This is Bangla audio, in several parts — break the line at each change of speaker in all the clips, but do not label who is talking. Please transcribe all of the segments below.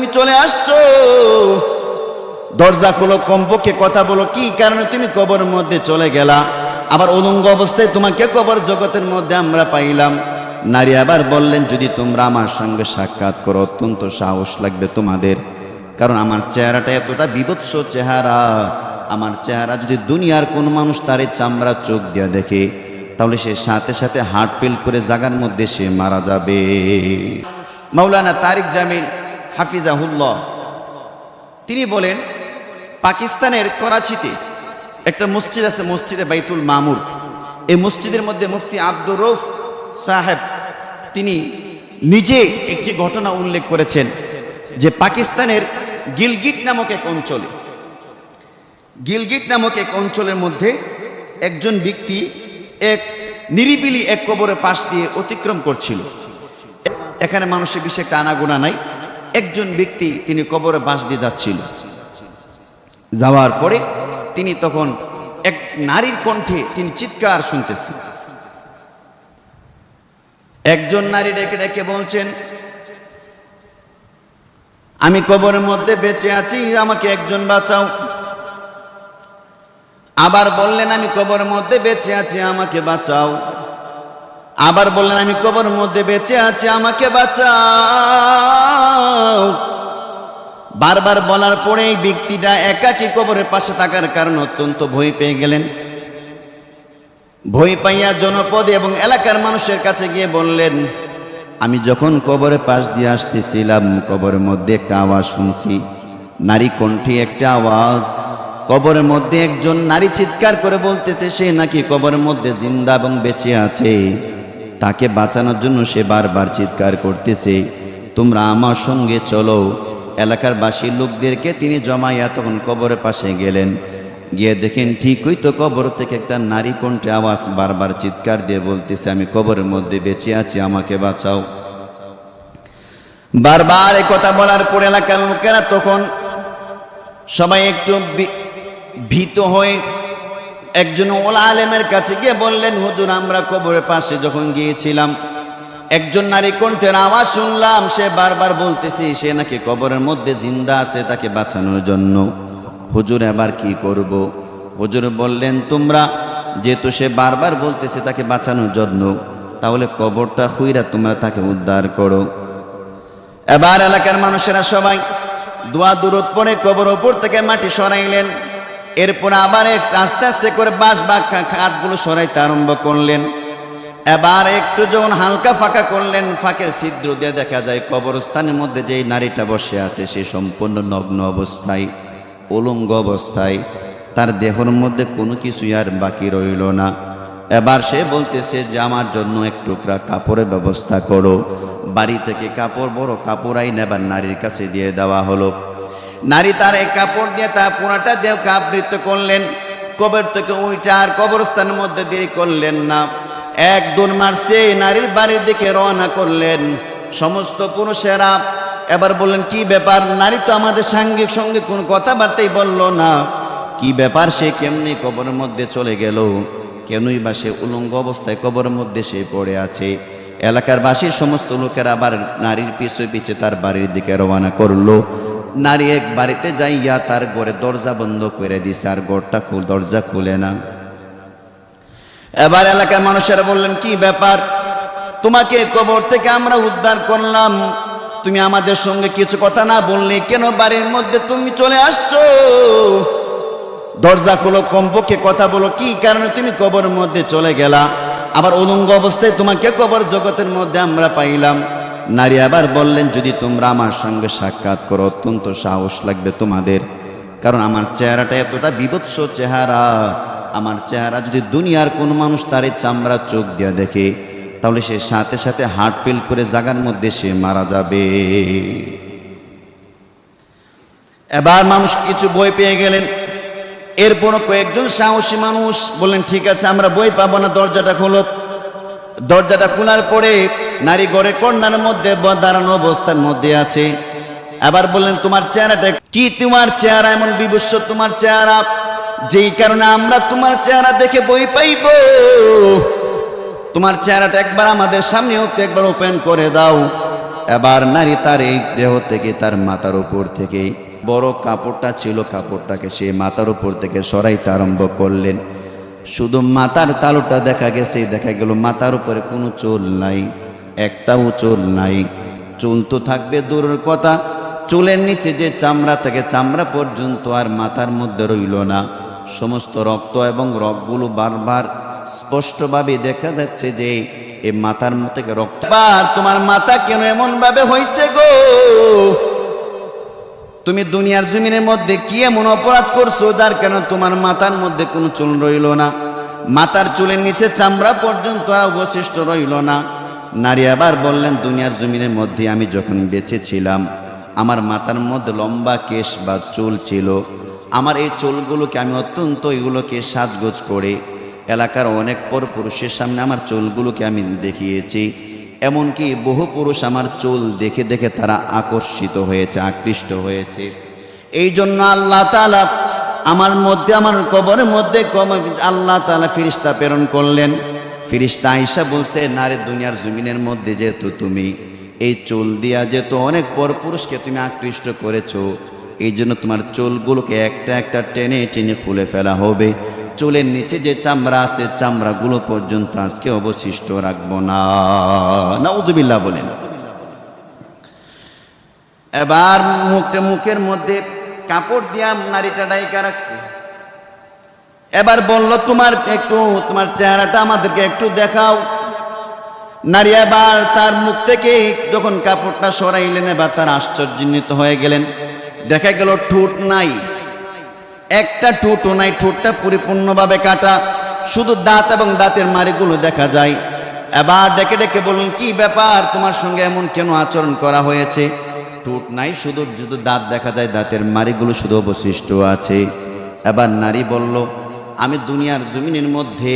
তুমি চলে আসছো, দরজা খোলো, কমপক্ষে কথা বলো, কি কারণে তুমি কবরের মধ্যে চলে গেলা? আবার উলঙ্গ অবস্থায় তোমাকে কবর জগতের মধ্যে আমরা পাইলাম। নারী আবার বললেন, যদি তোমরা আমার সঙ্গে সাক্ষাৎ করো অত্যন্ত সাহস লাগবে তোমাদের, কারণ আমার চেহারাটা এতটা বিভৎস চেহারা। আমার চেহারা যদি দুনিয়ার কোন মানুষ তার চামড়া চোখ দিয়ে দেখে, তাহলে সে সাথে সাথে হার্ট ফেল করে জায়গার মধ্যে সে মারা যাবে। মাওলানা তারিক জামিল হাফিজাহুল্লাহ তিনি বলেন, পাকিস্তানের করাচিতে একটা মসজিদ আছে, মসজিদে বাইতুল মামুর। এই মসজিদের মধ্যে মুফতি আব্দুর রউফ সাহেব তিনি নিজে একটি ঘটনা উল্লেখ করেছেন যে পাকিস্তানের গিলগিট নামক এক অঞ্চলের মধ্যে একজন ব্যক্তি এক নিরিবিলি এক কবরের পাশ দিয়ে অতিক্রম করছিল। এখানে মানুষের বিশেষ একটা আনাগোনা নাই। একজন ব্যক্তি তিনি কবরের পাশ দিয়ে যাচ্ছিল, যাওয়ার পরে তিনি তখন এক নারীর কণ্ঠে তিনি চিৎকার শুনতেছেন। একজন নারী ডেকে ডেকে বলছেন, আমি কবরের মধ্যে বেঁচে আছি, আমাকে একজন বাঁচাও। আবার বললেন, আমি কবরের মধ্যে বেঁচে আছি, আমাকে বাঁচাও। আবার বললেন, আমি কবরের মধ্যে বেঁচে আছি, আমাকে বাঁচাও। বারবার বলার পরে এই ব্যক্তিটা একাকী কবরের পাশে থাকার কারণে অত্যন্ত ভয় পেয়ে গেলেন। ভয় পাইয়া জনপদে এবং এলাকার মানুষের কাছে গিয়ে বললেন, আমি যখন কবরের পাশ দিয়ে আসতেছিলাম, কবরের মধ্যে একটা আওয়াজ শুনছি, নারী কণ্ঠে একটা আওয়াজ। কবরের মধ্যে একজন নারী চিৎকার করে বলতেছে সে নাকি কবরের মধ্যে জিন্দা এবং বেঁচে আছে, তাকে বাঁচানোর জন্য সে বারবার চিৎকার করতেছে, তোমরা আমার সঙ্গে চলো। এলাকার বাসী লোকদেরকে তিনি জমাইয়া তখন কবরের পাশে গেলেন। গিয়ে দেখেন ঠিকই তো কবর থেকে একটা নারী কণ্ঠে আওয়াজ বারবার চিৎকার দিয়ে বলতেছে, আমি কবরের মধ্যে বেঁচে আছি, আমাকে বাঁচাও। বারবার এই কথা বলার পর এলাকার লোকেরা তখন সবাই একটু ভীত হয়ে একজন ওলা আলেমের কাছে গিয়ে বললেন, হুজুর, আমরা কবরের পাশে যখন গিয়েছিলাম একজন নারী কণ্ঠের আওয়াজ শুনলাম, সে বারবার বলতেছে সে নাকি কবরের মধ্যে জিন্দা আছে, তাকে বাঁচানোর জন্য। হুজুর, এবার কি করব? হুজুর বললেন, তোমরা যেহেতু সে বারবার বলতেছে তাকে বাঁচানোর জন্য, তাহলে কবরটা খুইরা তোমরা তাকে উদ্ধার করো। এবার এলাকার মানুষেরা সবাই দোয়া দুরূদ পড়ে কবর উপর থেকে মাটি সরাইলেন। এরপর আবার আস্তে আস্তে করে বাঁশ বা কাঠগুলো সরাইতে আরম্ভ করলেন। এবার একটু যখন হালকা ফাঁকা করলেন, ফাঁকের ছিদ্র দিয়ে দেখা যায় কবরস্থানের মধ্যে যেই নারীটা বসে আছে সে সম্পূর্ণ নগ্ন অবস্থায়, উলঙ্গ অবস্থায়, তার দেহের মধ্যে কোনো কিছুই আর বাকি রইল না। এবার সে বলতেছে যে আমার জন্য এক টুকরা কাপড়ের ব্যবস্থা করো। বাড়ি থেকে কাপড়, বড় কাপড় আইন এবার নারীর কাছে দিয়ে দেওয়া হলো। নারী তার এই কাপড় দিয়ে তার পুরাটা দেহকে আবৃত করলেন। কবর থেকে উইটা আর কবরস্থানের মধ্যে দেরি করলেন না, এক দৌড় মারছে নারীর বাড়ির দিকে রওনা করলেন। সমস্ত পুরুষেরা এবার বললেন, কি ব্যাপার? নারী তো আমাদের সঙ্গে কোনো কথাবার্তাই বলল না, কি ব্যাপার? সে কেমনি কবরের মধ্যে চলে গেল? কেনই বা সে উলঙ্গ অবস্থায় কবরের মধ্যে সে পড়ে আছে? এলাকার বাসীর সমস্ত লোকেরা আবার নারীর পিছু পিছে তার বাড়ির দিকে রওনা করলো। নারী এক বাড়িতে যাইয়া তার ঘরে দরজা বন্ধ করে দিছে, আর দরজা খুলে না। এবার এলাকার মানুষেরা বললেন, কি ব্যাপার? তোমাকে কবর থেকে আমরা উদ্ধার করলাম, তুমি আমাদের সঙ্গে কিছু কথা না বললে কেন বাড়ির মধ্যে তুমি চলে আসছো? দরজা খোলো, কমপক্ষে কথা বলো, কি কারণে তুমি কবরের মধ্যে চলে গেলা? আবার উলঙ্গ অবস্থায় তোমাকে কবর জগতের মধ্যে আমরা পাইলাম। নারী আবার বললেন, যদি তোমরা আমার সঙ্গে সাক্ষাৎ করো অত্যন্ত সাহস লাগবে তোমাদের, কারণ আমার চেহারাটা এতটা বিভৎস চেহারা। আমার চেহারা যদি দুনিয়ার কোন মানুষ তার চামড়া চোখ দিয়ে দেখে, তাহলে সে সাথে সাথে হার্ট ফেল করে জায়গার মধ্যে সে মারা যাবে। এবার মানুষ কিছু ভয় পেয়ে গেলেন। এরপরও কয়েকজন সাহসী মানুষ বললেন, ঠিক আছে, আমরা ভয় পাবো না, দরজাটা খোলো। দরজাটা খোলার পরে নারী ঘরে কর্নার মধ্যে দাঁড়ানো অবস্থার মধ্যে আছে। আবার বললেন, তোমার চেহারাটা কি? তোমার চেহারা এমন বিভৎস, তোমার চেহারা, যেই কারণে আমরা তোমার চেহারা দেখে ভয় পাইব। তোমার চেহারাটা একবার আমাদের সামনে একবার ওপেন করে দাও। এবার নারী তার এই দেহ থেকে তার মাথার উপর থেকে বড় কাপড়টা ছিল, কাপড়টাকে সে মাথার উপর থেকে সরাইতে আরম্ভ করলেন। শুধু মাথার তালুটা দেখা গেছে, দেখা গেল মাথার উপরে কোনো চুল নাই, একটাও চুল নাই। চুল তো থাকবে দূরের কথা, চুলের নিচে যে চামড়া থেকে চামড়া পর্যন্ত আর মাথার মধ্যে রইল না। সমস্ত রক্ত এবং রগগুলো বারবার স্পষ্টভাবে দেখা যাচ্ছে যে এই মাথার মধ্যে থেকে রক্ত। তোমার মাথা কেন এমন ভাবে হইছে গো? তুমি দুনিয়ার জমিনের মধ্যে কি এমন অপরাধ করছো যার কেন তোমার মাথার মধ্যে কোনো চুল রইল না, মাথার চুলের নিচে চামড়া পর্যন্ত আর অবশিষ্ট রইল না? নারী আবার বললেন, দুনিয়ার জমিনের মধ্যে আমি যখন বেঁচে ছিলাম আমার মাথার মধ্যে লম্বা কেশ বা চুল ছিল। আমার এই চুলগুলোকে আমি অত্যন্ত এগুলোকে সাজগোজ করে এলাকার অনেক পুরুষের সামনে আমার চুলগুলোকে আমি দেখিয়েছি। এমনকি বহু পুরুষ আমার চুল দেখে দেখে তারা আকর্ষিত হয়েছে, আকৃষ্ট হয়েছে। এই জন্য আল্লাহ তাআলা আমার মধ্যে, আমার কবরের মধ্যে আল্লাহ তাআলা ফেরেশতা প্রেরণ করলেন। ফেরেশতা আয়েশা বলছে, নারী দুনিয়ার জমিনের মধ্যে যেহেতু তুমি এই চুল দিয়া যেহেতু অনেক পুরুষকে তুমি আকৃষ্ট করেছো, এই জন্য তোমার চুলগুলোকে একটা একটা টেনে টেনে খুলে ফেলা হবে। চুলের নিচে যে চামড়া আছে চামড়াগুলো পর্যন্ত আজকে অবশিষ্ট রাখবো না। নাউযুবিল্লাহ বলেন। এবার মুখের মধ্যে কাপড় দিয়া নারীটা ডাইকা রাখছে। এবার বলল, তোমার চেহারাটা আমাদেরকে একটু দেখাও। নারী এবার তার মুখ থেকে যখন কাপড়টা সরাইলেন, এবার তার আশ্চর্যান্বিত হয়ে গেলেন। দেখা গেল ঠোঁট নাই, একটা ঠোঁটও নাই, ঠোঁটটা পরিপূর্ণভাবে কাটা, শুধু দাঁত এবং দাঁতের মাড়িগুলো দেখা যায়। এবার ডেকে ডেকে বললেন, কি ব্যাপার, তোমার সঙ্গে এমন কেন আচরণ করা হয়েছে? ঠোঁট নাই, শুধু দাঁত দেখা যায়, দাঁতের মাড়িগুলো শুধু অবশিষ্ট আছে। এবার নারী বলল, আমি দুনিয়ার জমিনের মধ্যে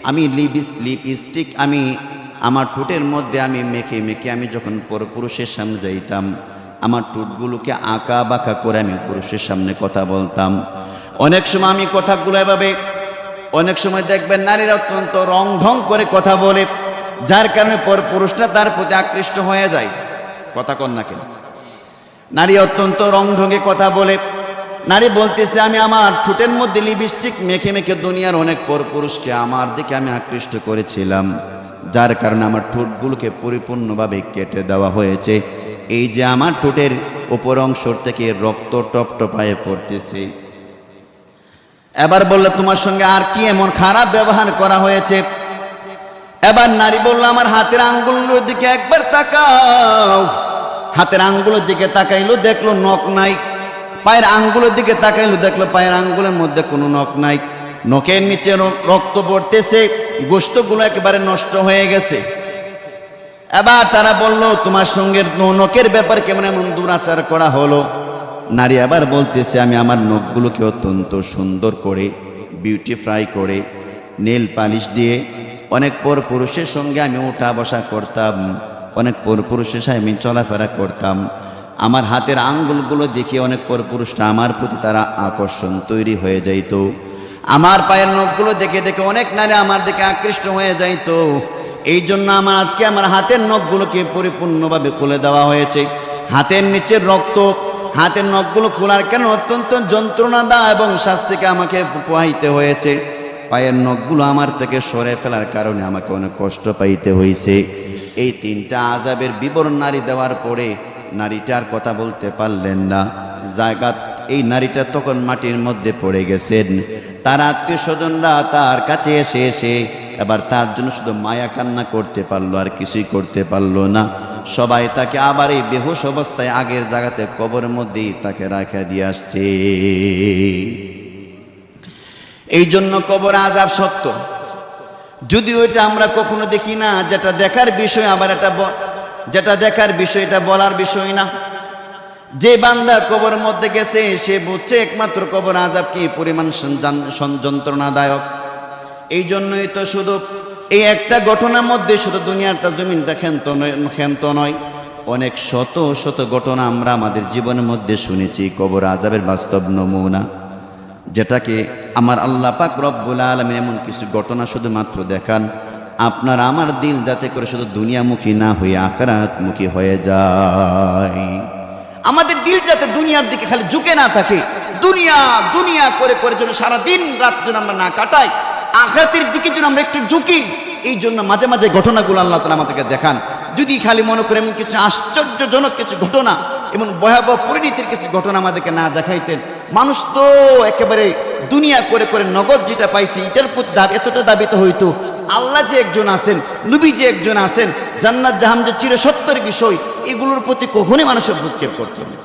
আমি লিপস্টিক আমি আমার ঠোঁটের মধ্যে আমি মেখে মেখে আমি যখন পুরুষের সামনে যাইতাম, আমার ঠোঁটগুলোকে আঁকা বাঁকা করে আমি পুরুষের সামনে কথা বলতাম। অনেক সময় আমি কথাগুলো এভাবে, অনেক সময় দেখবেন নারীরা অত্যন্ত রং ঢং করে কথা বলে, যার কারণে পুরুষটা তার প্রতি আকৃষ্ট হয়ে যায়। কথা কন না কেন? নারী অত্যন্ত রং ঢঙে কথা বলে। নারী বলতেছে, আমি আমার ঠোঁটের মধ্যে লিপস্টিক মেখে মেখে দুনিয়ার অনেক পুরুষকে আমার দিকে আমি আকৃষ্ট করেছিলাম, যার কারণে আমার ঠোঁটগুলোকে পরিপূর্ণভাবে কেটে দেওয়া হয়েছে। এই যে আমার ঠোঁটের উপর অংশ থেকে রক্ত টপ টপায়ে পড়তেছে। এবার বলল, তোমার সঙ্গে আর কি এমন খারাপ ব্যবহার করা হয়েছে? এবার নারী বলল, আমার হাতের আঙ্গুলের দিকে একবার তাকাও। হাতের আঙ্গুলের দিকে তাকাইলো, দেখলো নখ নাই। পায়ের আঙ্গুলের দিকে তাকাইলো, দেখলো পায়ের আঙ্গুলের মধ্যে কোনো নখ নাই। নখের নিচে রক্ত পড়তেছে, গোশতগুলো একেবারে নষ্ট হয়ে গেছে। এবার তারা বলল, তোমার সঙ্গে নখের ব্যাপার কেমন এমন দুরাচার করা হলো? নারী আবার বলতেছে, আমি আমার নখগুলোকে অত্যন্ত সুন্দর করে বিউটিফাই করে নেল পালিশ দিয়ে অনেক পুরুষের সঙ্গে আমি ওঠা বসা করতাম, অনেক পুরুষের সাথে আমি চলাফেরা করতাম। আমার হাতের আঙ্গুলগুলো দেখে অনেক পুরুষরা আমার প্রতি তারা আকর্ষণ তৈরি হয়ে যাইত। আমার পায়ের নখগুলো দেখে দেখে অনেক নারী আমার দিকে আকৃষ্ট হয়ে যাইত। এই জন্য আমার আজকে আমার হাতের নখগুলোকে পরিপূর্ণভাবে খুলে দেওয়া হয়েছে। হাতের নিচের রক্ত, হাতের নখগুলো খোলার কেন অত্যন্ত যন্ত্রণাদায়ক এবং শাস্তিকে আমাকে পোহাইতে হয়েছে। পায়ের নখগুলো আমার থেকে সরে ফেলার কারণে আমাকে অনেক কষ্ট পাইতে হয়েছে। এই তিনটা আযাবের বিবরণ নারী দেওয়ার পরে নারীটার কথা বলতে পারলেন না। জায়গা এই নারীটা তখন মাটির মধ্যে পড়ে গেছেন। তার আত্মীয় স্বজনরা তার কাছে এসে এসে এবার তার জন্য শুধু মায়া কান্না করতে পারলো, আর কিছুই করতে পারলো না। সবাই তাকে আবার এই বেহুশ অবস্থায় আগের জায়গাতে কবরের মধ্যেই তাকে রাখা দিয়ে আসছে। এই জন্য কবর আযাব সত্য, যদিও এটা আমরা কখনো দেখি না। যেটা দেখার বিষয়, আবার যেটা দেখার বিষয় এটা বলার বিষয় না। যে বান্দা কবরের মধ্যে গেছে সে বুঝছে একমাত্র কবর আযাব কি পরিমাণ যন্ত্রণাদায়ক। এই জন্যই তো শুধু এই একটা ঘটনার মধ্যে শুধু দুনিয়াটা জমিনটা ক্ষান্ত নয়, অনেক শত শত ঘটনা আমরা আমাদের জীবনের মধ্যে শুনেছি কবর আযাবের বাস্তব নমুনা, যেটাকে আমার আল্লাহ পাক রব্বুল আলামিন এমন কিছু ঘটনা শুধুমাত্র দেখান আপনার আমার দিল যাতে করে শুধু দুনিয়ামুখী না হয়ে আখিরাতমুখী হয়ে যায়। আমাদের দিল যাতে দুনিয়ার দিকে খালি ঝুঁকে না থাকে, দুনিয়া দুনিয়া করে করে যেন সারাদিন রাত যেন আমরা না কাটাই, আখিরাতের দিকে যেন আমরা একটু ঝুঁকি। এই জন্য মাঝে মাঝে ঘটনাগুলো আল্লাহ তাআলা আমাদেরকে দেখান। যদি খালি মনে করে এমন কিছু আশ্চর্যজনক কিছু ঘটনা, এমন ভয়াবহ পরিণতির কিছু ঘটনা আমাদেরকে না দেখাইতেন, মানুষ তো একেবারে দুনিয়া করে করে নগদ যেটা পাইছে এটার প্রতি এতটা দাবিত হইতো। আল্লাহ যে একজন আছেন, নবী যে একজন আছেন, জান্নাত জাহান্নাম যে চিরসত্যের বিষয়, এগুলোর প্রতি কখনোই মানুষের ভ্রুক্ষেপ করতো না।